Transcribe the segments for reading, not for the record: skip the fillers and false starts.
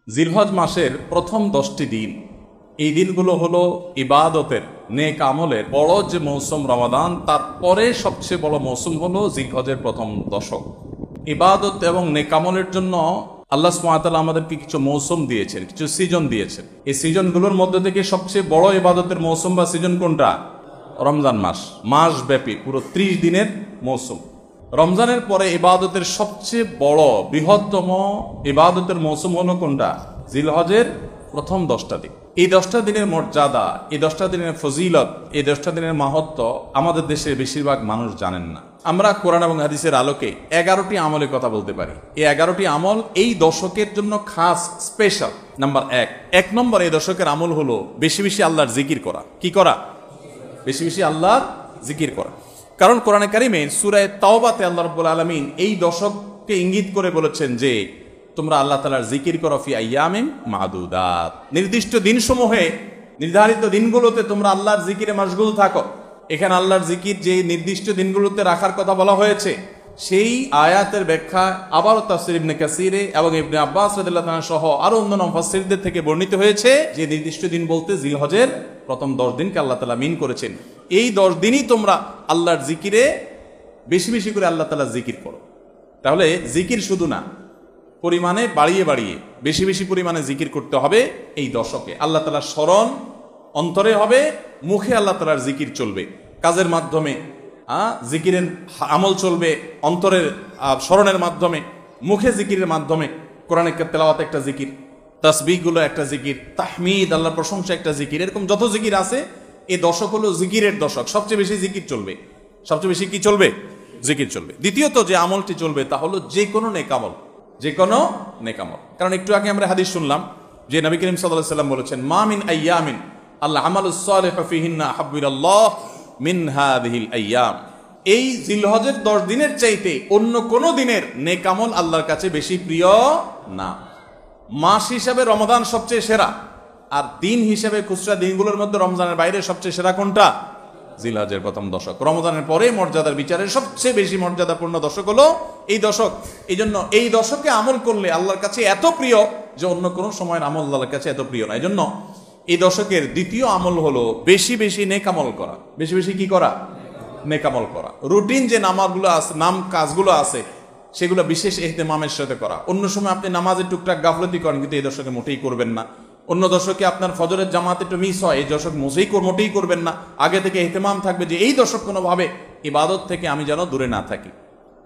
জিলহজ মাসের প্রথম 10টি দিন, এই দিনগুলো হলো ইবাদতের, নেক আমলের বড় যে মৌসুম রমাদান, তারপরে সবচেয়ে বড় মৌসুম হলো জিলহজের প্রথম দশক। ইবাদত এবং নেক আমলের জন্য আল্লাহ সুবহানাহু ওয়া তাআলা আমাদেরকে কিছু মৌসুম দিয়েছেন, কিছু সিজন দিয়েছেন। এই সিজনগুলোর মধ্যে থেকে সবচেয়ে বড় ইবাদতের মৌসুম বা সিজন কোনটা? রমজান মাস, মাস ব্যাপী পুরো 30 দিনের মৌসুম। রমজানের পরে ইবাদতের সবচেয়ে বড় বৃহত্তম ইবাদতের মৌসুম হলো কোনটা? জিলহজের প্রথম 10টা দিন। এই 10টা দিনের মর্যাদা, এই 10টা দিনের ফজিলত, এই 10টা দিনের মাহাত্ম্য আমাদের দেশের বেশিরভাগ মানুষ জানেন না। আমরা কোরআন এবং হাদিসের আলোকে 11টি আমলের কথা বলতে পারি। এই 11টি আমল এই দশকের জন্য খাস, স্পেশাল। নাম্বার 1 নম্বর এই দশকের আমল হলো বেশি বেশি আল্লাহর জিকির করা। কি করা? বেশি বেশি আল্লাহর জিকির করা। কারণ কোরআনে কারিমে সূরা তাওবাতে আল্লাহ রাব্বুল আলামিন এই দশককে ইঙ্গিত করে বলেছেন যে তোমরা আল্লাহ তাআলার জিকির করো ফি আইয়ামিন মাদুদাত, নির্দিষ্ট দিনসমূহে, নির্ধারিত দিনগুলোতে তোমরা আল্লাহর জিকিরে মাশগুল থাকো। এখানে আল্লাহর জিকির যে নির্দিষ্ট দিনগুলোতে রাখার কথা বলা হয়েছে, সেই আয়াতের ব্যাখ্যা আবারও তাফসীর ইবনে কাসিরে এবং ইবনে আব্বাস রাদিয়াল্লাহু তাআলা সহ আরো অন্যান্য মুফাসসিরদের থেকে বর্ণিত হয়েছে যে নির্দিষ্ট দিন বলতে জিলহজের প্রথম 10 দিনকে আল্লাহ তাআলা মিন করেছেন। এই 10 দিনই তোমরা আল্লাহর জিকিরে বেশি বেশি করে আল্লাহ তাআলার জিকির করো। তাহলে জিকির শুধু না, পরিমাণে বাড়িয়ে বাড়িয়ে বেশি বেশি পরিমাণে জিকির করতে হবে। এই দশকে আল্লাহ তাআলার স্মরণ অন্তরে হবে, মুখে আল্লাহ তাআলার জিকির চলবে, কাজের মাধ্যমে জিকিরের আমল চলবে, অন্তরের স্মরণের মাধ্যমে, মুখে জিকিরের মাধ্যমে। কোরআনের তেলাওয়াত একটা জিকির, তাসবিহগুলো একটা জিকির, তাহমিদ আল্লাহর প্রশংসা একটা জিকির, এরকম যত জিকির আছে এই দশক হলো জিকিরের দশক। সবচেয়ে বেশি জিকির চলবে। সবচেয়ে বেশি কি চলবে? জিকির চলবে। দ্বিতীয়ত যে আমলটি চলবে তা হলো যে কোনো নেক আমল, যে কোনো নেক আমল। কারণ একটু আগে আমরা হাদিস শুনলাম যে নবী করিম সাল্লাল্লাহু আলাইহি ওয়াসাল্লাম বলেছেন, মা মিন আইয়ামিন আল আমালুস সালিহু ফিহিন্না আহাব্বু ইলাল্লাহ মিন হাযিহিল আইয়াম। এই জিলহজের 10 দিনের চাইতে অন্য কোন দিনের নেক আমল আল্লাহর কাছে বেশি প্রিয় না। মাস হিসাবে রমাদান সবচেয়ে সেরা, আর দিন হিসাবে খুচরা দিনগুলোর মধ্যে রমজানের বাইরে সবচেয়ে সেরা কোনটা? জিলহজের প্রথম দশক। রমজানের পরে মর্যাদার বিচারে সবচেয়ে বেশি মর্যাদাপূর্ণ দশক হলো এই দশক। এই জন্য এই দশকে আমল করলে আল্লাহর কাছে এত প্রিয় যে অন্য কোনো সময়ের আমল আল্লাহর কাছে এত প্রিয় না। এই জন্য এই দশকের দ্বিতীয় আমল হলো বেশি বেশি নেক আমল করা। বেশি বেশি কি করা? নেক আমল করা। রুটিন যে নামাজগুলো আছে, কাজগুলো আছে, সেগুলো বিশেষ ইহতিমামের সাথে করা। অন্য সময় আপনি নামাজের টুকটাক গাফলতি করেন, কিন্তু এই দশকে মোটেই করবেন না। অন্য দশকে আপনার ফজরের জামাত একটু মিস হয়, এই দশক মোটেই করবেন না। আগে থেকে ইহতিমাম থাকবে যে এই দশক কোনোভাবে ইবাদত থেকে আমি যেন দূরে না থাকি।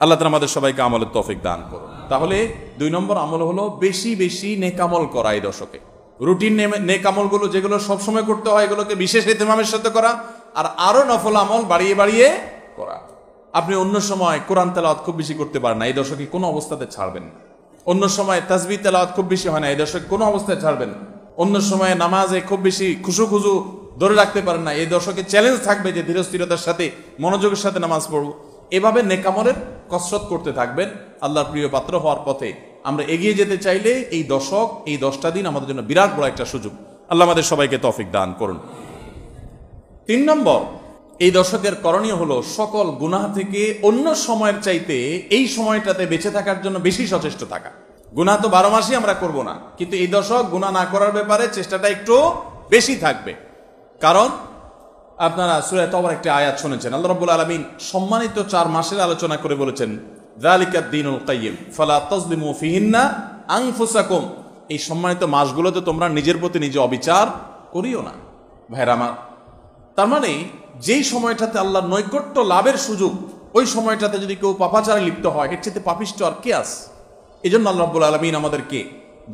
আল্লাহ তাআলা আমাদের সবাইকে আমলের তৌফিক দান করুন। তাহলে 2 নম্বর আমল হলো বেশি বেশি নেক আমল করা এই দশকে। রুটিন নেক আমলগুলো যেগুলো সবসময় করতে হয়, এগুলোকে বিশেষ ইহতিমামের সাথে করা, আর আরো নফল আমল বাড়িয়ে বাড়িয়ে করা। আপনি অন্য সময় কোরআন তেলাওয়াত খুব বেশি করতে পারেন না, এই দশকে কোনো অবস্থাতে ছাড়বেন না। অন্য সময় তাসবিহ তেলাওয়াত খুব বেশি হয় না, এই দশকে কোনো অবস্থায় ছাড়বেন না। অন্য সময় নামাজে খুব বেশি খুশু ধরে রাখতে পারেন না, এই দশকে চ্যালেঞ্জ থাকবে যে ধীরস্থিরতার সাথে, মনোযোগের সাথে নামাজ পড়ব। এভাবে নেক আমলের কসরত করতে থাকবেন। আল্লাহর প্রিয় পাত্র হওয়ার পথে আমরা এগিয়ে যেতে চাইলে এই দশক, এই 10টা দিন আমাদের জন্য বিরাট বড় একটা সুযোগ। আল্লাহ আমাদের সবাইকে তৌফিক দান করুন। 3 নম্বর এই দশকের করণীয় হলো সকল গুনাহ থেকে অন্য সময়ের চাইতে এই সময়টাতে বেঁচে থাকার জন্য বেশি সচেষ্ট থাকা। গুনাহ তো 12 মাসই আমরা করব না, কিন্তু এই দশক গুনাহ না করার ব্যাপারে চেষ্টাটা একটু বেশি থাকবে। কারণ আপনারা সূরা তাওবার একটা আয়াত শুনেছেন, আল্লাহ রাব্বুল আলামিন সম্মানিত 4 মাসের আলোচনা করে বলেছেন, যালিকাদ দীনুল কাইয়্যিম ফালা তাজলিমু ফিহিন্না আনফুসাকুম। এই সম্মানিত মাসগুলোতে তোমরা নিজের প্রতি নিজে অবিচার করিও না। ভাইরা আমার, তার মানে যেই সময়টাতে আল্লাহর নৈকট্য লাভের সুযোগ, ওই সময়টাতে যদি কেউ পাপাচারে লিপ্ত হয়, এর চেয়ে পাপিষ্ঠ আর কে আছে? এই জন্য আল্লাহ রাব্বুল আলামিন আমাদেরকে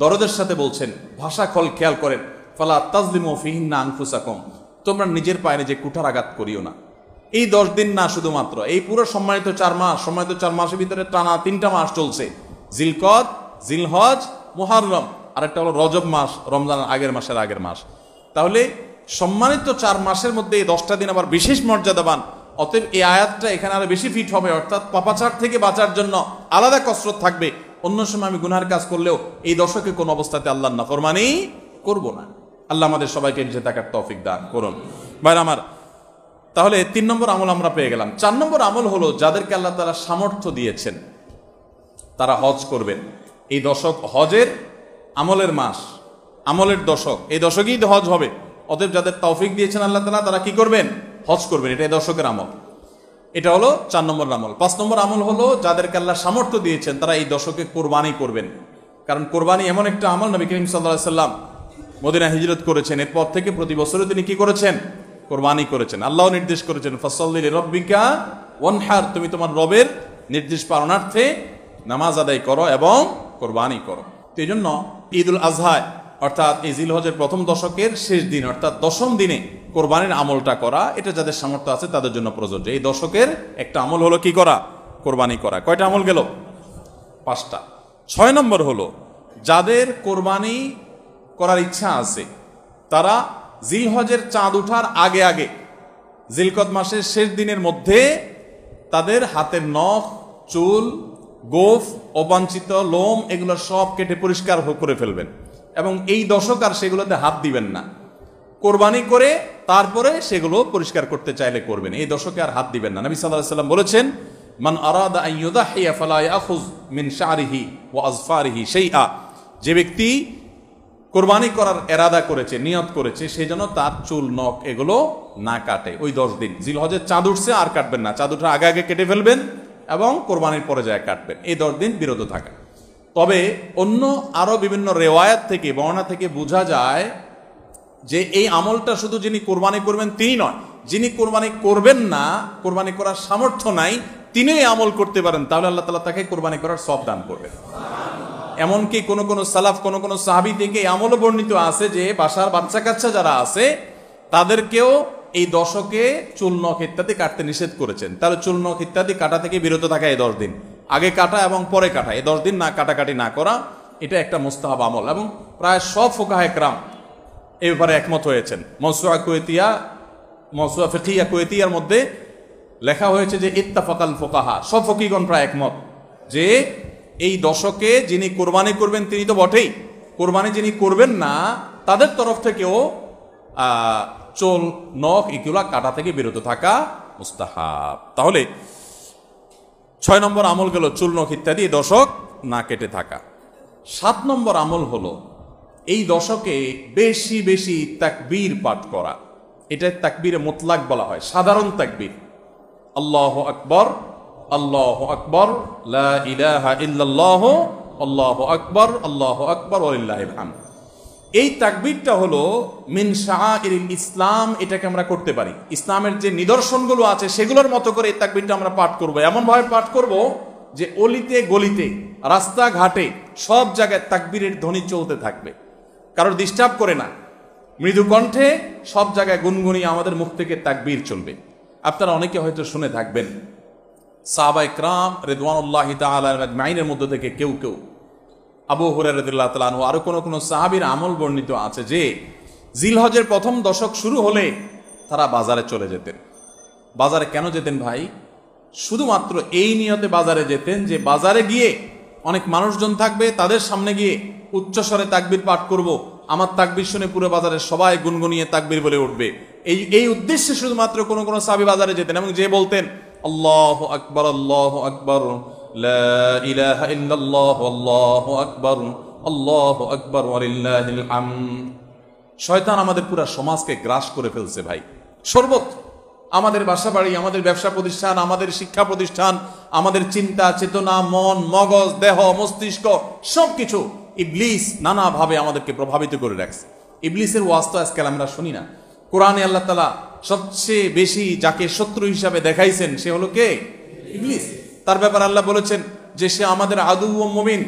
দরদের সাথে বলছেন, ভাষা খেয়াল করেন, ফালা তাজলিমু ফিহিন্না আনফুসাকুম, তোমরা নিজের পায়ে নিজে কুঠার আঘাত করিও না। এই 10 দিন না, শুধুমাত্র এই পুরো সম্মানিত 4 মাস, সম্মানিত 4 মাসের ভিতরে টানা 3টা মাস চলছে, জিলকদ, জিলহজ, মুহররম, আর একটা হলো রজব মাস, রমজানের আগের মাস। তাহলে সম্মানিত 4 মাসের মধ্যে এই 10টা দিন আবার বিশেষ মর্যাদাবান। অতএব এই আয়াতটা এখানে আরো বেশি ফিট হবে, অর্থাৎ পাপাচার থেকে বাঁচার জন্য আলাদা কসরত থাকবে। অন্য সময় আমি গুনাহের কাজ করলেও এই দশকে কোন অবস্থাতে আল্লাহর নাফরমানি করব না। আল্লাহ আমাদের সবাইকে বেঁচে থাকার তৌফিক দান করুন। ভাই আমার, তাহলে 3 নম্বর আমল আমরা পেয়ে গেলাম। 4 নম্বর আমল হলো যাদেরকে আল্লাহ তাআলা সামর্থ্য দিয়েছেন তারা হজ করবেন। এই দশক হজের আমলের মাস, আমলের দশক, এই দশকেই তো হজ হবে। অতএব যাদের তৌফিক দিয়েছেন আল্লাহ তাআলা তারা কি করবেন? হজ করবেন। এটা এই দশকের আমল। এটা হলো 4 নম্বর আমল। 5 নম্বর আমল হলো যাদেরকে আল্লাহ সামর্থ্য দিয়েছেন তারা এই দশকে কোরবানি করবেন। কারণ কোরবানি এমন একটা আমল, নবী করিম সাল্লাল্লাহু আলাইহি সাল্লাম মদিনা হিজরত করেছেন, এরপর থেকে প্রতি বছরে তিনি কি করেছেন? কোরবানি করেছেন। আল্লাহ নির্দেশ করেছেন ফাসাল্লি লিরাব্বিকা ওয়ানহার, তুমি তোমার রবের নির্দেশ পালনার্থে নামাজ আদায় করো এবং কোরবানি করো। তো এই জন্য ঈদুল আজহা অর্থাৎ এই জিলহজের প্রথম দশকের শেষ দিন অর্থাৎ 10ম দিনে কোরবানির আমলটা করা, এটা যাদের সামর্থ্য আছে তাদের জন্য প্রযোজ্য। এই দশকের একটা আমল হলো কি করা? কোরবানি করা। কয়টা আমল গেল? 5টা। 6 নম্বর হলো যাদের কোরবানি করার ইচ্ছা আছে তারা জিলহজের চাঁদ ওঠার আগে আগে জিলকদ মাসের শেষ দিনের মধ্যে তাদের হাতের নখ, চুল, গোফ, অবাঞ্ছিত লোম এগুলো সব কেটে পরিষ্কার করে ফেলবেন এবং এই দশক আর সেগুলোতে হাত দিবেন না। কোরবানি করে তারপরে সেগুলো পরিষ্কার করতে চাইলে করবেন, এই দশকে আর হাত দিবেন না। নবী সাল্লাল্লাহু আলাইহি ওয়াসাল্লাম বলেছেন মান আরাদা আন ইউদাহিয়া ফালা ইয়াখুয মিন শা'রিহি ওয়া আযফারিহি শাইআ, যে ব্যক্তি কোরবানি করার এরাদা করেছে, নিয়ত করেছে, সে যেন তার চুল, নখ এগুলো না কাটে ওই 10 দিন। জিলহজের চাঁদ উঠছে আর কাটবেন না, চাঁদ উঠার আগে আগে কেটে ফেলবেন এবং কোরবানির পরে যায় কাটবেন, এই 10 দিন বিরত থাকা। তবে অন্য আরো বিভিন্ন রেওয়ায়াত থেকে, বর্ণনা থেকে বোঝা যায় যে এই আমলটা শুধু যিনি কোরবানি করবেন তিনি নয়, যিনি কোরবানি করবেন না, কোরবানি করার সামর্থ্য নাই, তিনি এই আমল করতে পারেন, তাহলে আল্লাহ তাআলা তাকে কোরবানি করার সওয়াব দান করবেন। এমনকি কোন কোন সালাফ, কোন কোন সাহাবী থেকে আমলও বর্ণিত আছে যে বাসার বাচ্চা কাচ্চা যারা আছে তাদেরকেও এই দশকে চুল, নখ ইত্যাদি কাটতে নিষেধ করেছেন। তাহলে চুল, নখ ইত্যাদি কাটা থেকে বিরত থাকা এই 10 দিন, আগে কাটা এবং পরে কাটা, এই 10 দিন না কাটাকাটি না করা, এটা একটা মুস্তাহাব আমল। এবং প্রায় সব ফুকাহায়ে কেরাম এই ব্যাপারে একমত হয়েছেন। মওসুআ কুয়েতিয়া, মওসুআ ফিকহিয়া কুয়েতিয়ার মধ্যে লেখা হয়েছে যে ইত্তাফাকাল ফুকাহা, সব ফকিহগণ প্রায় একমত যে এই দশকে যিনি কোরবানি করবেন তিনি তো বটেই, কোরবানি যিনি করবেন না তাদের তরফ থেকেও চুল, নখ এগুলা কাটা থেকে বিরত থাকা মুস্তাহাব। তাহলে 6 নম্বর আমল গেল চুল, নখ ইত্যাদি এই দশক না কেটে থাকা। 7 নম্বর আমল হলো এই দশকে বেশি বেশি তাকবীর পাঠ করা। এটা তাকবীরে মুতলাক বলা হয়, সাধারণ তাকবীর। আল্লাহু আকবার, আল্লাহু আকবার, লা ইলাহা ইল্লাল্লাহ, আল্লাহু আকবার, আল্লাহু আকবার ওয়ালিল্লাহিল হামদ। এই তাকবীরটা হলো মিন শাআইরিল ইসলাম, এটাকে আমরা করতে পারি। ইসলামের যে নিদর্শনগুলো আছে সেগুলোর মতো করে এই তাকবীরটা আমরা পাঠ করব, এমন ভাবে পাঠ করব যে অলিতে গলিতে, রাস্তাঘাটে সব জায়গায় তাকবীরের ধ্বনি চলতে থাকবে, কারোর ডিস্টার্ব করে না, মৃদু কণ্ঠে সব জায়গায় গুনগুনিয়ে আমাদের মুখ থেকে তাকবীর চলবে। আপনারা অনেকে হয়তো শুনে থাকবেন সাহাবায়ে কেরাম রিদওয়ানুল্লাহি তাআলা আজমাইনের মধ্যে থেকে কেউ কেউ, আবু হুরায়রা রাদিয়াল্লাহু তাআলা আনহু, আরো কোন কোন সাহাবীর আমল বর্ণিত আছে যে জিলহজের প্রথম দশক শুরু হলে তারা বাজারে চলে যেতেন। বাজারে কেন যেতেন ভাই? শুধুমাত্র এই নিয়তে বাজারে যেতেন যে বাজারে গিয়ে অনেক মানুষজন থাকবে, তাদের সামনে গিয়ে উচ্চস্বরে তাকবীর পাঠ করব, আমার তাকবীর শুনে পুরো বাজারে সবাই গুনগুনিয়ে তাকবীর বলে উঠবে, এই উদ্দেশ্যে শুধুমাত্র কোন কোন সাহাবী বাজারে যেতেন এবং যে বলতেন আল্লাহু আকবার, আল্লাহু আকবার, লা ইলাহা ইল্লাল্লাহ, আল্লাহু আকবার, আল্লাহু আকবার ওয়ালিল্লাহিল হামদ। শয়তান আমাদের পুরো সমাজকে গ্রাস করে ফেলছে ভাই, সর্বত্র, আমাদের বাসা বাড়ি, আমাদের ব্যবসা প্রতিষ্ঠান, আমাদের শিক্ষা প্রতিষ্ঠান, আমাদের চিন্তা চেতনা, মন, মগজ, দেহ, মস্তিষ্ক সবকিছু ইবলিস নানাভাবে আমাদেরকে প্রভাবিত করে রাখছে। ইবলিসের ওয়াজ তো আজকাল আমরা শুনি না। কোরআনে আল্লাহ তাআলা সবচেয়ে বেশি যাকে শত্রু হিসাবে দেখাইছেন সে হলো কে? ইবলিস। তার ব্যাপারে আল্লাহ বলেছেন যে সে আমাদের আদু ও মুবিন,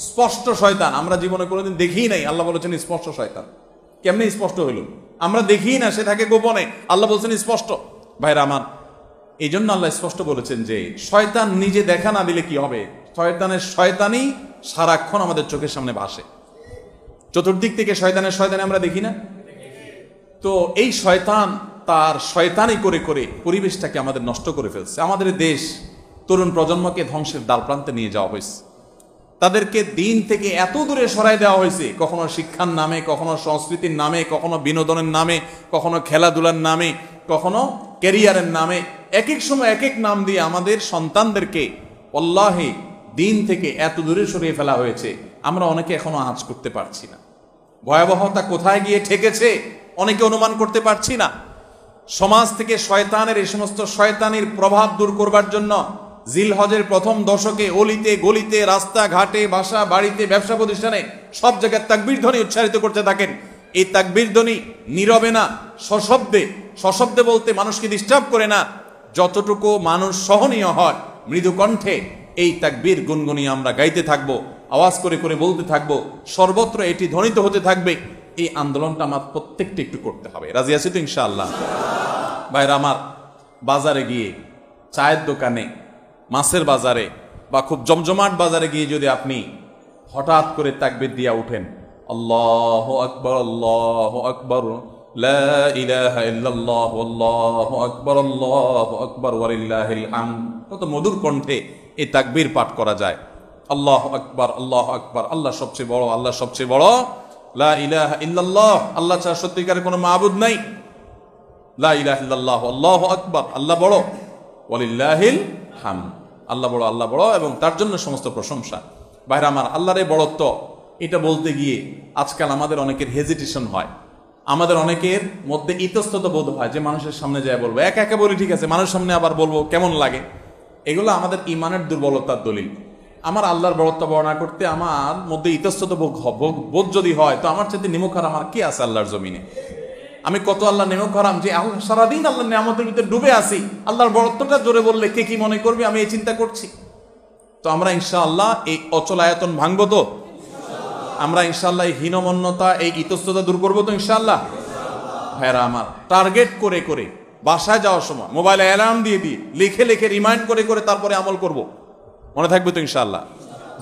স্পষ্ট শয়তান। আমরা জীবনে কোনোদিন দেখিই নাই, আল্লাহ বলেছেন স্পষ্ট শয়তান। কেমনে স্পষ্ট হইল? আমরা দেখি না, সে থাকে গোপনে, আল্লাহ বলছেন স্পষ্ট। ভাইরা আমার, এই জন্য আল্লাহ স্পষ্ট বলেছেন যে শয়তান নিজে দেখা না দিলে কি হবে, শয়তানের শয়তানি সারাক্ষণ আমাদের চোখের সামনে ভাসে, চতুর্দিক থেকে শয়তানি আমরা দেখি না? তো এই শয়তান তার শয়তানি করে করে পরিবেশটাকে আমাদের নষ্ট করে ফেলছে। আমাদের দেশ তরুণ প্রজন্মকে ধ্বংসের দ্বারপ্রান্তে নিয়ে যাওয়া হয়েছে, তাদেরকে দিন থেকে এত দূরে সরাই দেওয়া হয়েছে, কখনো শিক্ষার নামে, কখনো সংস্কৃতির নামে, কখনো বিনোদনের নামে, কখনো খেলাধুলার নামে, কখনো ক্যারিয়ারের নামে, এক এক সময় এক এক নাম দিয়ে আমাদের সন্তানদেরকে আল্লাহি দিন থেকে এত দূরে সরিয়ে ফেলা হয়েছে। আমরা অনেকে এখনো আঁচ করতে পারছি না। ভয়াবহতা কোথায় গিয়ে ঠেকেছে অনেকে অনুমান করতে পারছি না। সমাজ থেকে শয়তানের এই সমস্ত শয়তানির প্রভাব দূর করবার জন্য জিলহজের প্রথম দশকে অলিতে গলিতে রাস্তাঘাটে বাসা বাড়িতে ব্যবসা প্রতিষ্ঠানে সব জায়গায় তাকবীর ধ্বনি উচ্চারিত করতে থাকেন। এই তাকবীর ধ্বনি নীরবে না, সশব্দে, সশব্দে বলতে মানুষকে ডিস্টার্ব করে না, যতটুকু মানুষ সহনীয় হয় মৃদু কণ্ঠে এই তাকবীর গুনগুনিয়ে আমরা গাইতে থাকবো, আওয়াজ করে করে বলতে থাকবো, সর্বত্র এটি ধ্বনিত হতে থাকবে। এই আন্দোলনটা আমার প্রত্যেকটা একটু করতে হবে। রাজি আছি তো ইনশাআল্লাহ? ভাইরা আমার, বাজারে গিয়ে, চায়ের দোকানে, মাছের বাজারে বা খুব জমজমাট বাজারে গিয়ে যদি আপনি হঠাৎ করে তাকবীর দিয়া উঠেন, আল্লাহু আকবার, আল্লাহু আকবার, লা ইলাহা ইল্লাল্লাহ, আল্লাহু আকবার, আল্লাহু আকবার, ওয়ালিল্লাহিল হামদ, কত মধুর কণ্ঠে এই তাকবীর পাঠ করা যায়। আল্লাহু আকবার, আল্লাহু আকবার, আল্লাহ সবচেয়ে বড়, আল্লাহ সবচেয়ে বড়, লা ইলাহা ইল্লাল্লাহ, আল্লাহ ছাড়া সত্যিকারের কোনো মাবুদ নাই, লা ইলাহা ইল্লাল্লাহ, আল্লাহু আকবার, আল্লাহ বড়, ওয়ালিল্লাহিল হামদ, আল্লাহ বড়, আল্লাহ বড় এবং তার জন্য সমস্ত প্রশংসা। ভাইরা আমার, আল্লাহর এই বড়ত্ব এটা বলতে গিয়ে আজকাল আমাদের অনেকের হেজিটেশন হয়, আমাদের অনেকের মধ্যে ইতস্তত বোধ হয় যে মানুষের সামনে যায় বলবো। একা একা বলি ঠিক আছে, মানুষের সামনে আবার বলবো কেমন লাগে। এগুলো আমাদের ইমানের দুর্বলতার দলিল। আমার আল্লাহর বড়ত্ব বর্ণনা করতে আমার মধ্যে ইতস্তত বোধ যদি হয়, তো আমার চাইতে নিমুখ হারাম আর কি আছে আল্লাহর জমিনে? আমি কত আল্লাহ নিমুখ হারাম যে আল্লাহ সারাদিন আল্লাহর নিয়ামতের ভিতরে ডুবে আছি, আল্লাহর বড়ত্বটা জোরে বললে কে কি মনে করবে, আমি এই চিন্তা করছি। তো আমরা ইনশাআল্লাহ এই অচল আয়তন ভাঙবো তো? আমরা ইনশাআল্লাহ এই হীনমন্যতা, এই ইতস্ততা দূর করবো তো ইনশাআল্লাহ? ভাইরা আমার, টার্গেট করে করে বাসায় যাওয়ার সময় মোবাইলে অ্যালার্ম দিয়ে দিয়ে লিখে লিখে রিমাইন্ড করে করে তারপরে আমল করব। মনে থাকবে তো ইনশাআল্লাহ?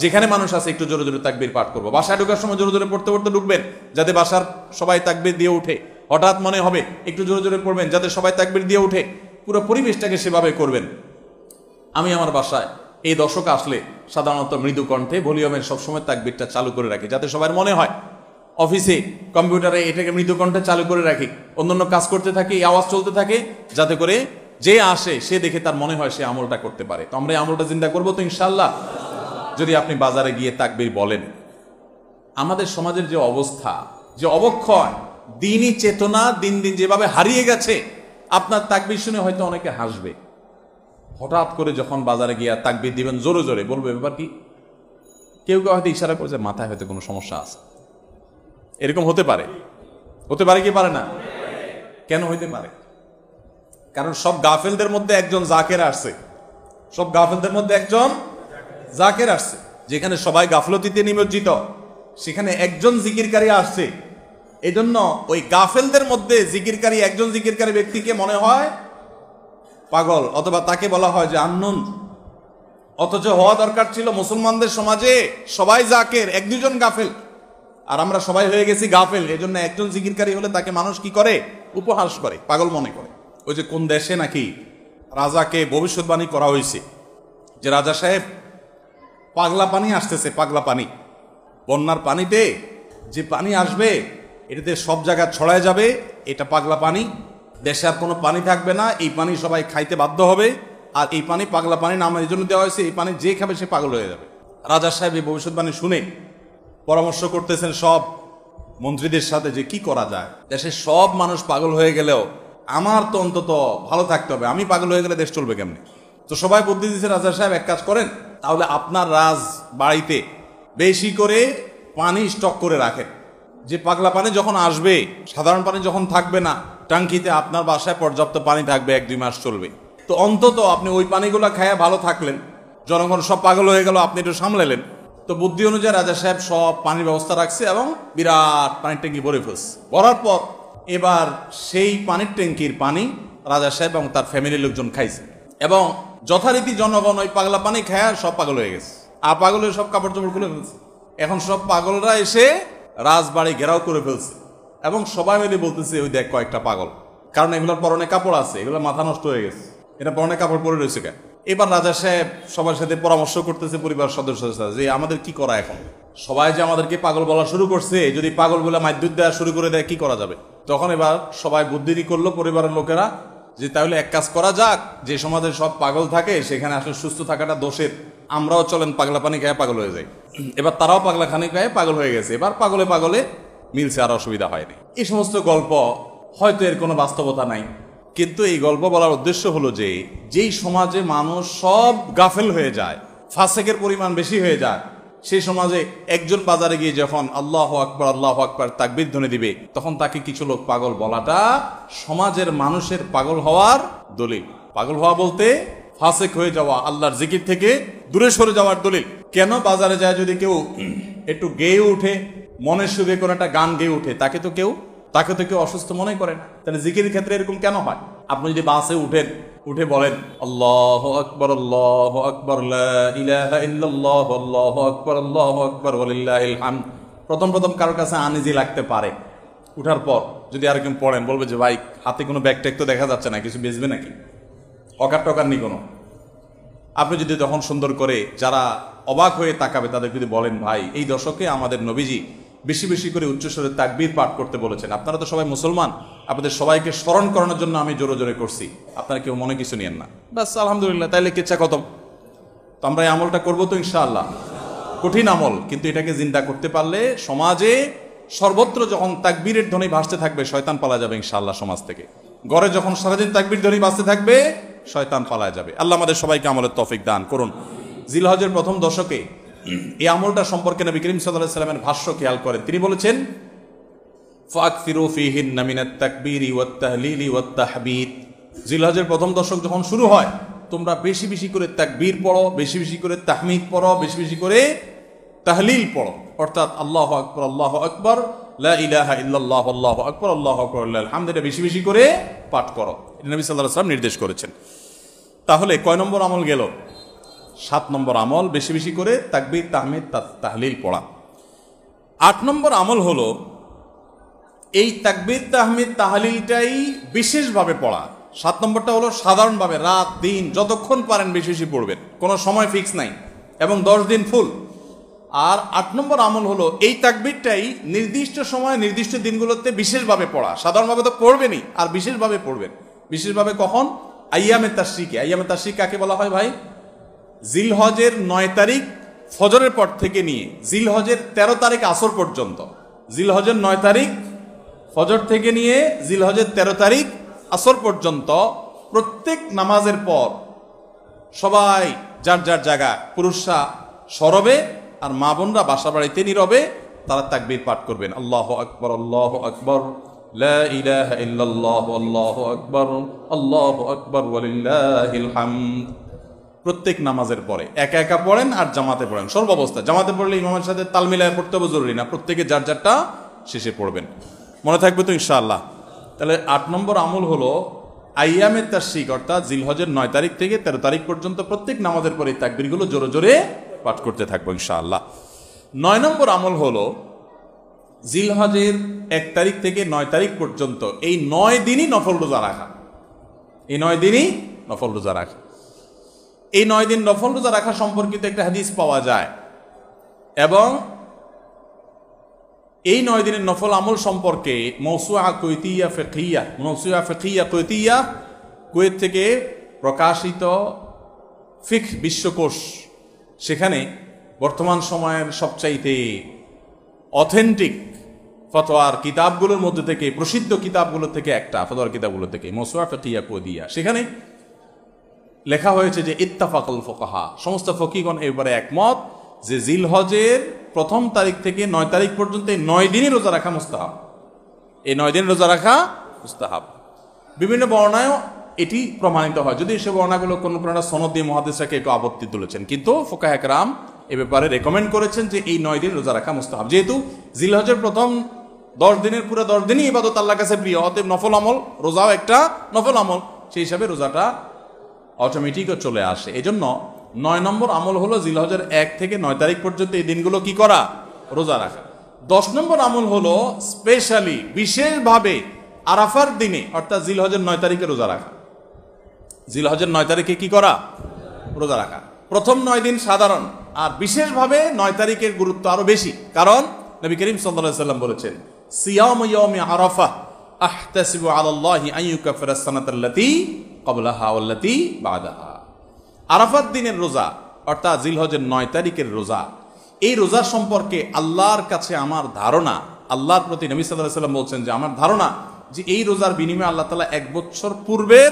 যেখানে মানুষ আছে একটু জোরে জোরে তাকবীর পাঠ করবো। বাসায় ঢোকার সময় জোরে জোরে পড়তে পড়তে ঢুকবেন, যাতে বাসার সবাই তাকবীর দিয়ে উঠে। হঠাৎ মনে হবে একটু জোরে জোরে পড়বেন, যাতে সবাই তাকবীর দিয়ে উঠে। পুরো পরিবেশটাকে সেভাবে করবেন। আমি আমার বাসায় এই দশক আসলে সাধারণত মৃদু কণ্ঠে ভলিউমের সবসময় তাকবীরটা চালু করে রাখি, যাতে সবার মনে হয়। অফিসে কম্পিউটারে এটাকে মৃদু কণ্ঠে চালু করে রাখি, অন্যান্য কাজ করতে থাকি, এই আওয়াজ চলতে থাকে, যাতে করে যে আসে সে দেখে তার মনে হয় সে আমলটা করতে পারে। তো আমরা এই আমলটা চিন্তা করবো তো ইনশাআল্লাহ? যদি আপনি বাজারে গিয়ে তাকবীর বলেন, আমাদের সমাজের যে অবস্থা, যে অবক্ষয়, দিনই চেতনা দিন দিন যেভাবে হারিয়ে গেছে, আপনার তাকবীর শুনে হয়তো অনেকে হাসবে। হঠাৎ করে যখন বাজারে গিয়ে তাকবীর দিবেন জোরে জোরে, বলবে ব্যাপার কি? কেউ কেউ হয়তো ইশারা করছে মাথায় হয়তো কোনো সমস্যা আছে। এরকম হতে পারে, হতে পারে কি পারে না? কেন হইতে পারে? কারণ সব গাফেলদের মধ্যে একজন জাকের আসছে, সব গাফেলদের মধ্যে একজন জাকের আসছে। যেখানে সবাই গাফলতিতে নিমজ্জিত, সেখানে একজন জিকিরকারী আসছে। এই জন্য ওই গাফেলদের মধ্যে জিকিরকারী একজন জিকিরকারী ব্যক্তিকে মনে হয় পাগল, অথবা তাকে বলা হয় যে আননুন। অথচ হওয়া দরকার ছিল মুসলমানদের সমাজে সবাই জাকের, এক দুজন গাফেল। আর আমরা সবাই হয়ে গেছি গাফেল। এই জন্য একজন জিকিরকারী হলে তাকে মানুষ কি করে? উপহাস করে, পাগল মনে করে। ওই যে কোন দেশে নাকি রাজাকে ভবিষ্যৎবাণী করা হয়েছে যে রাজা সাহেব, পাগলা পানি আসতেছে, পাগলা পানি, বন্যার পানিতে যে পানি আসবে এটাতে সব জায়গা ছড়ায় যাবে, এটা পাগলা পানি, দেশে আর কোনো পানি থাকবে না, এই পানি সবাই খাইতে বাধ্য হবে। আর এই পানি পাগলা পানি নাম এই জন্য দেওয়া হয়েছে, এই পানি যে খাবে সে পাগল হয়ে যাবে। রাজা সাহেব এই ভবিষ্যৎবাণী শুনে পরামর্শ করতেছেন সব মন্ত্রীদের সাথে যে কি করা যায়। দেশের সব মানুষ পাগল হয়ে গেলেও আমার তো অন্তত ভালো থাকতে হবে, আমি পাগল হয়ে গেলে দেশ চলবে কেমনে? তো সবাই বুদ্ধি দিচ্ছে, রাজা সাহেব এক কাজ করেন, তাহলে আপনার রাজ বাড়িতে বেশি করে পানি স্টক করে রাখেন, যে পাগলা পানি যখন আসবে, সাধারণ পানি যখন থাকবে না, টাঙ্কিতে আপনার বাসায় পর্যাপ্ত পানি থাকবে, 1-2 মাস চলবে। তো অন্তত আপনি ওই পানিগুলো খায়া ভালো থাকলেন, জনগণ সব পাগল হয়ে গেল, আপনি একটু সামলালেন। তো বুদ্ধি অনুযায়ী রাজা সাহেব সব পানির ব্যবস্থা রাখছে এবং বিরাট পানির ট্যাঙ্কি ভরে ফেলছে। ভরার পর এবার সেই পানির ট্যাঙ্কির পানি রাজা সাহেব এবং তার ফ্যামিলির লোকজন খাইছে, এবং যথারীতি জনগণ ওই পাগলা পানি খায়া সব পাগল হয়ে গেছে। আর পাগল হয়ে সব কাপড় চোপড় খুলে ফেলছে। এখন সব পাগলরা এসে রাজবাড়ি ঘেরাও করে ফেলছে এবং সবাই মিলে বলতেছে ওই দেখ কয়েকটা পাগল, কারণ এগুলোর পরনে কাপড় আছে, এগুলো মাথা নষ্ট হয়ে গেছে, এটা পরনে কাপড় পরে রয়েছে কেন? এবার রাজা সাহেব সবার সাথে পরামর্শ করতেছে, পরিবার সদস্যদের সাথে, যে আমাদের কি করা এখন? সবাই যে আমাদেরকে পাগল বলা শুরু করছে, যদি পাগল বলে মাইদ্যুৎ দেওয়া শুরু করে দেয় কি করা যাবে? তখন এবার সবাই বুদ্ধি করলো পরিবারের লোকেরা, যে তাহলে এক কাজ করা যাক, যে সমাজে সব পাগল থাকে সেখানে আসলে সুস্থ থাকাটা দোষের, আমরাও চলেন পাগলা পানি খেয়ে পাগল হয়ে যাই, এবার তারাও পাগলা খানি খেয়ে পাগল হয়ে গেছে, এবার পাগলে পাগলে মিলছে, আর অসুবিধা হয়নি। এই সমস্ত গল্প হয়তো এর কোনো বাস্তবতা নাই, কিন্তু এই গল্প বলার উদ্দেশ্য হলো যে যেই সমাজে মানুষ সব গাফেল হয়ে যায়, ফাসেকের পরিমাণ বেশি হয়ে যায়, সেই সমাজে একজন বাজারে গিয়ে যখন আল্লাহু আকবার তাকবীর ধ্বনি দিবে, তখন তাকে কিছু লোক পাগল বলাটা সমাজের মানুষের পাগল হওয়ার দলিল। পাগল হওয়া বলতে ফাসেক হয়ে যাওয়া, আল্লাহর জিকির থেকে দূরে সরে যাওয়ার দলিল। কেন বাজারে যায় যদি কেউ একটু গেয়ে উঠে, মনের সুখে কোনো একটা গান গেয়ে উঠে, তাকে তো কেউ অসুস্থ মনে করে না। তাহলে জিকিরের ক্ষেত্রে এরকম কেন হয়? আপনি যদি বাসে উঠে বলেন আল্লাহু আকবার লা ইলাহা ইল্লাল্লাহ আল্লাহু আকবার ওয়ালিল্লাহিল হামদ, প্রথম কারোর কাছে আনইজি লাগতে পারে। উঠার পর যদি আরেকজন পড়েন, বলবে যে ভাই হাতে কোনো ব্যাগ ট্যাগ তো দেখা যাচ্ছে না, কিছু বেচবে নাকি? অকার টকার নি কোনো। আপনি যদি তখন সুন্দর করে, যারা অবাক হয়ে তাকাবে তাদের যদি বলেন, ভাই এই দশকে আমাদের নবীজি বেশি বেশি করে উচ্চস্বরে তাকবীর পাঠ করতে বলেছেন, আপনারা তো সবাই মুসলমান, আপনাদের সবাইকে স্মরণ করানোর জন্য আমি জোরে জোরে করছি, আপনারা কেউ মনে কিছু নিয়েন না, বাস আলহামদুলিল্লাহ, তাইলে কেচ্ছা খতম। তো আমরা এই আমলটা করবো তো ইনশাআল্লাহ। কঠিন আমল, কিন্তু এটাকে জিন্দা করতে পারলে সমাজে সর্বত্র যখন তাকবীরের ধ্বনি ভাসতে থাকবে, শয়তান পালা যাবে ইনশাআল্লাহ সমাজ থেকে। ঘরে যখন সারাদিন তাকবীর ধ্বনি ভাসতে থাকবে, শয়তান পালা যাবে। আল্লাহ আমাদের সবাইকে আমলের তৌফিক দান করুন। জিলহজের প্রথম দশকে এই আমলটা সম্পর্কে নবী করিম সাল্লাল্লাহু আলাইহি ওয়াসাল্লামের ভাষ্য খেয়াল করেন। তিনি বলেছেন, ফাকসিরু ফীহিন্না মিনাত তাকবীরি ওয়াত তাহলিলি ওয়াত তাহমিদ। জিলহজের প্রথম দশক যখন শুরু হয়, তোমরা বেশি বেশি করে তাকবীর পড়ো, বেশি বেশি করে তাহমিদ পড়ো, বেশি বেশি করে তাহলিল পড়ো, অর্থাৎ আল্লাহু আকবার লা ইলাহা ইল্লাল্লাহ আল্লাহু আকবার লিল্লাহিল হামদ, এটা বেশি বেশি করে পাঠ করো। এটা নবী সাল্লাল্লাহু আলাইহি ওয়াসাল্লাম নির্দেশ করেছেন। তাহলে কয় নম্বর আমল গেল? 7 নম্বর আমল, বেশি বেশি করে তাকবীর তাহমিদ তাহলিল পড়া। 8 নম্বর আমল হলো এই তাকবীর তাহমিদ তাহলিলটাই বিশেষভাবে পড়া। 7 নম্বরটা হলো সাধারণভাবে রাত দিন যতক্ষণ পারেন বেশি বেশি পড়বেন, কোনো সময় ফিক্স নাই, এবং 10 দিন ফুল। আর 8 নম্বর আমল হলো এই তাকবীরটাই নির্দিষ্ট সময় নির্দিষ্ট দিনগুলোতে বিশেষভাবে পড়া। সাধারণভাবে তো পড়বেনই, আর বিশেষভাবে পড়বেন। বিশেষভাবে কখন? আইয়ামে তাশরিকে। আইয়ামে তাশরিক কাকে বলা হয় ভাই? জিলহজের 9 তারিখ ফজরের পর থেকে নিয়ে জিলহজের 13 তারিখ আসর পর্যন্ত, জিলহজের 9 তারিখ ফজর থেকে নিয়ে জিলহজের 13 তারিখ আসর পর্যন্ত প্রত্যেক নামাজের পর সবাই যার যার জায়গা, পুরুষরা সরবে আর মা বোনরা বাসা বাড়িতে নীরবে তারা তাকবীর পাঠ করবেন। আল্লাহু আকবার লা ইলাহা ইল্লাল্লাহ আল্লাহু আকবার ওয়ালিল্লাহিল হামদ। প্রত্যেক নামাজের পরে একা একা পড়েন আর জামাতে পড়েন, সর্বাবস্থা। জামাতে পড়লে ইমামের সাথে তাল মিলায় পড়তে হবে জরুরি না, প্রত্যেকে যার যারটা শেষে পড়বেন। মনে থাকবে তো ইনশাআল্লাহ? তাহলে 8 নম্বর আমল হলো আইয়ামে তাশরিক, অর্থাৎ জিলহজের 9 তারিখ থেকে 13 তারিখ পর্যন্ত প্রত্যেক নামাজের পরে তাকবীরগুলো জোরে জোরে পাঠ করতে থাকবো ইনশাআল্লাহ। 9 নম্বর আমল হলো জিলহজের 1 তারিখ থেকে 9 তারিখ পর্যন্ত এই 9 দিনই নফল রোজা রাখা। এই 9 দিনই নফল রোজা রাখা। এই 9 দিন নফল রোজা রাখা সম্পর্কিত একটা হাদিস পাওয়া যায়, এবং এই 9 দিনের নফল আমল সম্পর্কে মওসুআ ফিকহিয়া কুয়েত থেকে প্রকাশিত ফিকহ বিশ্বকোষ, সেখানে বর্তমান সময়ের সবচাইতে অথেন্টিক ফতোয়ার কিতাবগুলোর মধ্যে থেকে, প্রসিদ্ধ কিতাবগুলো থেকে একটা, ফতোয়ার কিতাবগুলো থেকে মওসুআ ফিকহিয়া কুয়েতিয়া, সেখানে লেখা হয়েছে যে ইত্তাফাকাল ফুকাহা, সমস্ত ফকিহগণ এবারে একমত যে জিলহজের 1 তারিখ থেকে 9 তারিখ পর্যন্ত এই 9 দিনই রোজা রাখা মুস্তাহাব। এই 9 দিন রোজা রাখা মুস্তাহাব। বিভিন্ন বর্ণনায়ও এটি প্রমাণিত হয়, যদি সে বর্ণনাগুলো কোনো কোনো সনদ দিয়ে মুহাদ্দিসরা একটু আপত্তি তুলেছেন, কিন্তু ফুকাহা কেরাম এ ব্যাপারে রেকমেন্ড করেছেন যে এই 9 দিন রোজা রাখা মুস্তাহাব। যেহেতু জিলহজের প্রথম 10 দিনের পুরো 10 দিনই ইবাদত আল্লাহর কাছে প্রিয়, অতএব নফল আমল, রোজাও একটা নফল আমল, সেই হিসাবে রোজাটা অটোমেটিকও চলে আসে। এই জন্য 9 নম্বর আমল হলো জিলহজের 1 থেকে 9 তারিখ পর্যন্ত এই দিনগুলো কি করা? রোজা রাখা। 10 নম্বর আমল হলো স্পেশালি, বিশেষভাবে আরাফার দিনে, অর্থাৎ জিলহজের 9 তারিখে রোজা রাখা। জিলহজের 9 তারিখে কি করা? রোজা রাখা। প্রথম 9 দিন সাধারণ, আর বিশেষভাবে 9 তারিখের গুরুত্ব আরো বেশি, কারণ নবী করিম সাল্লাল্লাহু আলাইহি ওয়াসাল্লাম বলেছেন, সিয়াম ইয়াউমি আরাফা আহতাসিবু আলাল্লাহি আন ইউকাফিরা সানাতাল্লাতী ক্বাবলাহা ওয়াল্লাতী বা'দাহা। আরাফাত দিনের রোজা অর্থাৎ জিলহজের 9 তারিখের রোজা, এই রোজা সম্পর্কে আল্লাহর কাছে আমার ধারণা, আল্লাহর প্রতি নবী সাল্লাল্লাহু আলাইহি ওয়াসাল্লাম বলছেন যে আমার ধারণা যে এই রোজার বিনিময়ে আল্লাহ তাআলা 1 বছর পূর্বের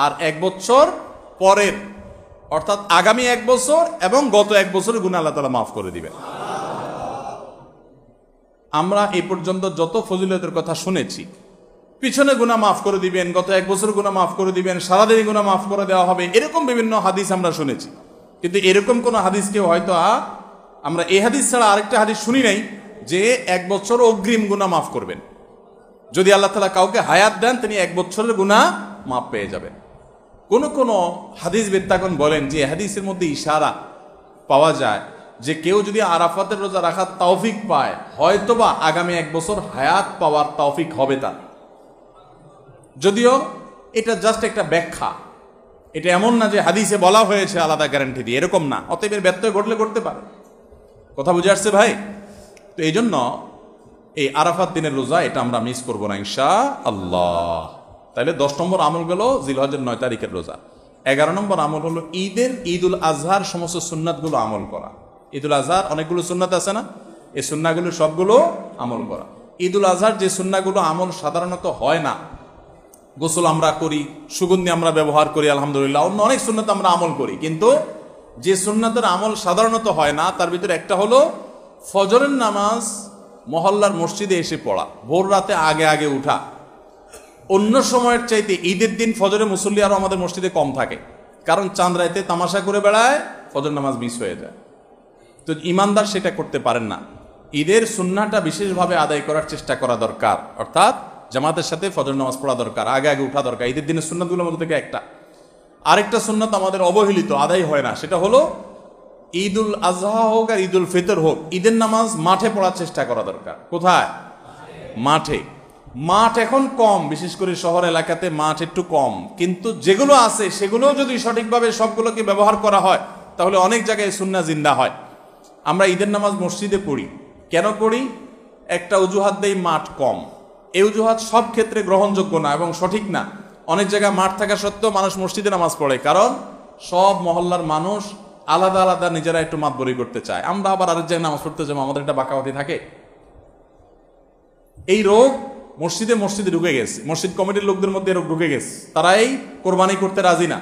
আর 1 বছর পরের, অর্থাৎ আগামী 1 বছর এবং গত 1 বছরের গুনাহ আল্লাহ তাআলা মাফ করে দিবেন। আমরা এই পর্যন্ত যত ফজিলতের কথা শুনেছি, পিছনে গুনাহ মাফ করে দিবেন, গত 1 বছর গুনাহ মাফ করে দিবেন, সারাদিন গুনাহ মাফ করে দেওয়া হবে, এরকম বিভিন্ন হাদিস আমরা শুনেছি। কিন্তু এরকম কোন হাদিস কেউ হয়তো আমরা এই হাদিস ছাড়া আরেকটা হাদিস শুনি নাই যে 1 বছর অগ্রিম গুনাহ মাফ করবেন। যদি আল্লাহ তাআলা কাউকে হায়াত দেন তিনি 1 বছরের গুনাহ মাফ পেয়ে যাবেন। কোন হাদিস বিদ্যাগণ বলেন যে হাদিসের মধ্যে ইশারা পাওয়া যায় যে কেউ যদি আরাফাতের রোজা রাখার তৌফিক পায়, হয়তোবা আগামী 1 বছর হায়াত পাওয়ার তৌফিক হবে তার। যদিও এটা জাস্ট একটা ব্যাখ্যা, এটা এমন না যে হাদিসে বলা হয়েছে আলাদা গ্যারান্টি দিয়ে, এরকম না। অতএব এর ব্যত্যয় ঘটলে করতে পারে। কথা বুঝে আসছে ভাই? তো এই জন্য এই আরাফাত দিনের রোজা এটা আমরা মিস করবো না ইনশাআল্লাহ। তাইলে 10 নম্বর আমল গেল জিলহজের 9 তারিখের রোজা। 11 নম্বর আমল হলো ঈদুল আজহার সমস্ত সুন্নাতগুলো আমল করা। ঈদুল আজহার অনেকগুলো সুন্নাত আছে না, এই সুন্নাহগুলো সবগুলো আমল করা। ঈদুল আজহার যে সুন্নাহগুলো আমল সাধারণত হয় না, গোসল আমরা করি, সুগন্ধি আমরা ব্যবহার করি, আলহামদুলিল্লাহ, অন্য অনেক সুন্নাত আমরা আমল করি, কিন্তু যে সুন্নাতের আমল সাধারণত হয় না তার ভিতরে একটা হলো ফজরের নামাজ মহল্লার মসজিদে এসে পড়া, ভোর রাতে আগে আগে উঠা। অন্য সময়ের চাইতে ঈদের দিন ফজরে মুসল্লি আরো আমাদের মসজিদে কম থাকে, কারণ চাঁদ রাতে তামাশা করে বেড়ায়, ফজর নামাজ মিস হয়ে যায়। তো ইমানদার সেটা করতে পারেন না। ঈদের সুন্নাহটা বিশেষভাবে আদায় করার চেষ্টা করা দরকার, অর্থাৎ জামাতের সাথে ফজর নামাজ পড়া দরকার, আগে আগে উঠা দরকার। ঈদের দিনের সুন্নাতগুলোর মধ্যে থেকে একটা। আরেকটা সুন্নাত আমাদের অবহেলিত, আদায় হয় না, সেটা হলো ঈদুল আজহা হোক আর ঈদুল ফিতর হোক, ঈদের নামাজ মাঠে পড়ার চেষ্টা করা দরকার। কোথায়? মাঠে। মাঠ এখন কম, বিশেষ করে শহর এলাকাতে মাঠ একটু কম, কিন্তু যেগুলো আছে সেগুলো যদি সঠিকভাবে সবগুলোকে ব্যবহার করা হয় তাহলে অনেক জায়গায় সুন্নাহ জিন্দা হয়। আমরা ঈদের নামাজ মসজিদে পড়ি, কেন পড়ি? একটা অজুহাত দেই, মাঠ কম। এই অজুহাত সব ক্ষেত্রে গ্রহণযোগ্য না এবং সঠিক না। অনেক জায়গায় মাঠ থাকা সত্ত্বেও মানুষ মসজিদে নামাজ পড়ে, কারণ সব মহল্লার মানুষ আলাদা আলাদা নিজেরা একটু মাতবরি করতে চায়। আমরা আবার আরেক জায়গায় নামাজ পড়তে যাবো, আমাদের একটা বাঁকাবাতি থাকে। এই রোগ মসজিদে ঢুকে গেছে, মসজিদ কমিটির লোকদের মধ্যে রোগ ঢুকে গেছে। তারাই কোরবানি করতে রাজি না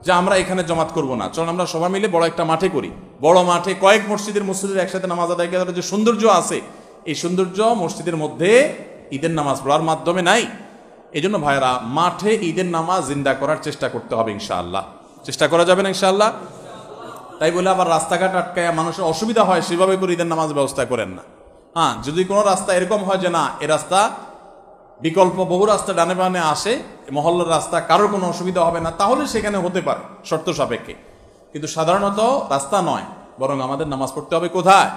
যে আমরা এখানে জমাত করব না, চল আমরা সবাই মিলে বড় একটা মাঠে করি। বড় মাঠে কয়েক মসজিদের মুসল্লিদের একসাথে নামাজ আদায় করার যে সৌন্দর্য আছে, এই সৌন্দর্য মসজিদের মধ্যে ঈদের নামাজ পড়ার মাধ্যমে নাই। এই জন্য ভাইরা, মাঠে ঈদের নামাজ জিন্দা করার চেষ্টা করতে হবে ইনশাআল্লাহ। চেষ্টা করা যাবে না ইনশাআল্লাহ? তাই বলে আবার রাস্তাঘাট আটকায় মানুষের অসুবিধা হয় সেভাবে করে ঈদের নামাজ ব্যবস্থা করেন না। হ্যাঁ, যদি কোনো রাস্তা এরকম হয় যে না, এ রাস্তা বিকল্প বহু রাস্তা ডানে বামে আসে, মহল্লার রাস্তা, কারোর কোনো অসুবিধা হবে না, তাহলে সেখানে হতে পারে শর্ত সাপেক্ষে। কিন্তু সাধারণত রাস্তা নয়, বরং আমাদের নামাজ পড়তে হবে কোথায়?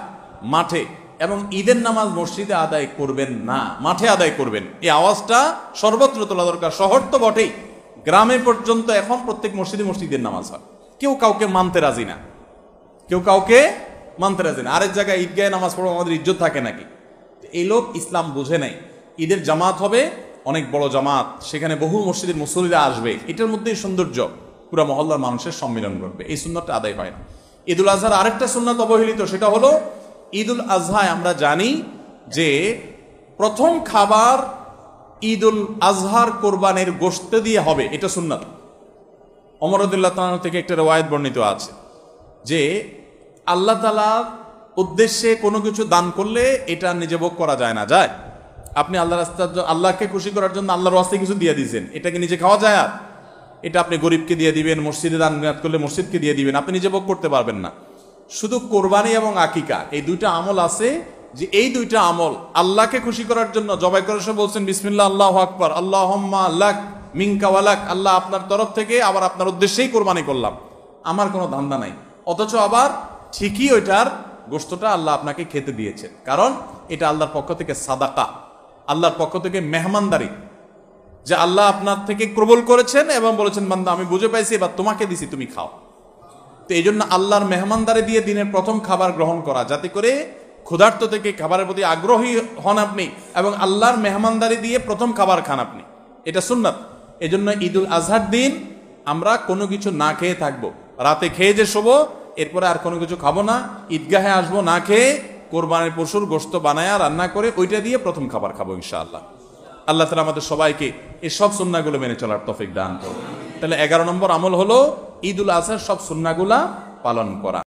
মাঠে। এবং ঈদের নামাজ মসজিদে আদায় করবেন না, মাঠে আদায় করবেন। এই আওয়াজটা সর্বত্র তোলা দরকার। শহর তো বটেই, গ্রামে পর্যন্ত এখন প্রত্যেক মসজিদের নামাজ হয়। কেউ কাউকে মানতে রাজি না, আরেক জায়গায় ঈদগাহে নামাজ পড়বো, আমাদের ইজ্জত থাকে নাকি? এই লোক ইসলাম বুঝে নাই। ঈদের জামাত হবে, অনেক বড় জামাত, সেখানে বহু মসজিদের মুসল্লিরা আসবে, এটার মধ্যেই সৌন্দর্য, পুরো মহল্লার মানুষের সম্মিলন করবে। এই সুন্নাতটা আদায় হয় না। ঈদুল আজহার আরেকটা সুন্নাত অবহেলিত, সেটা হলো ঈদুল আজহায় আমরা জানি যে প্রথম খাবার ঈদুল আজহার কোরবানির গোশত দিয়ে হবে, এটা সুন্নাত। ওমর রাদিয়াল্লাহু তাআলা থেকে একটা রওয়ায়াত বর্ণিত আছে যে আল্লাহ তাআলার উদ্দেশ্যে কোনো কিছু দান করলে এটা নিজে ভোগ করা যায় না। যায়? আপনি আল্লাহকে খুশি করার জন্য আল্লাহর ওয়াস্তে কিছু দিয়ে দিয়েছেন, এটাকে নিজে খাওয়া যায়? আর এটা আপনি গরিবকে দিয়ে দিবেন, মসজিদে দান করলে মসজিদকে দিয়ে দিবেন, আপনি নিজে ভোগ করতে পারবেন না। শুধু কোরবানি এবং আকিকা, এই দুইটা আমল আছে যে এই দুইটা আমল আল্লাহকে খুশি করার জন্য জবাই করার সময় বলছেন বিসমিল্লাহ, আল্লাহু আকবার, আল্লাহুম্মা লাক মিনকা ওয়ালাক, আল্লাহ আপনার তরফ থেকে আবার আপনার উদ্দেশ্যেই কোরবানি করলাম, আমার কোনো ধান্দা নাই। অথচ আবার ঠিকই ওইটার গোশতটা আল্লাহ আপনাকে খেতে দিয়েছেন, কারণ এটা আল্লাহর পক্ষ থেকে সাদাকা, আল্লাহর পক্ষ থেকে মেহমানদারি, যে আল্লাহ আপনার থেকে কবুল করেছেন এবং বলেছেন বান্দা আমি বুঝে পাইছি, এবার তোমাকে দিছি, তুমি খাও। তো এই জন্য আল্লাহর মেহমানদারি দিয়ে দিনের প্রথম খাবার গ্রহণ করা, যাতে করে ক্ষুধার্ত থেকে খাবারের প্রতি আগ্রহী হন আপনি এবং আল্লাহর মেহমানদারি দিয়ে প্রথম খাবার খান আপনি, এটা সুন্নাত। এই জন্য ঈদুল আজহার দিন আমরা কোনো কিছু না খেয়ে থাকবো, রাতে খেয়ে যে শোবো, এরপরে আর কোনো কিছু খাবো না, ঈদগাহে আসবো না খেয়ে, কোরবানির পশুর গোশত বানায়া রান্না করে ওইটা দিয়ে প্রথম খাবার খাবো ইনশাআল্লাহ। আল্লাহ তাআলা আমাদের সবাইকে এই সব সুন্নাহগুলো মেনে চলার তৌফিক দান করুন। তাহলে 11 নম্বর আমল হলো ঈদুল আজহার সব সুন্নাহগুলা পালন করা।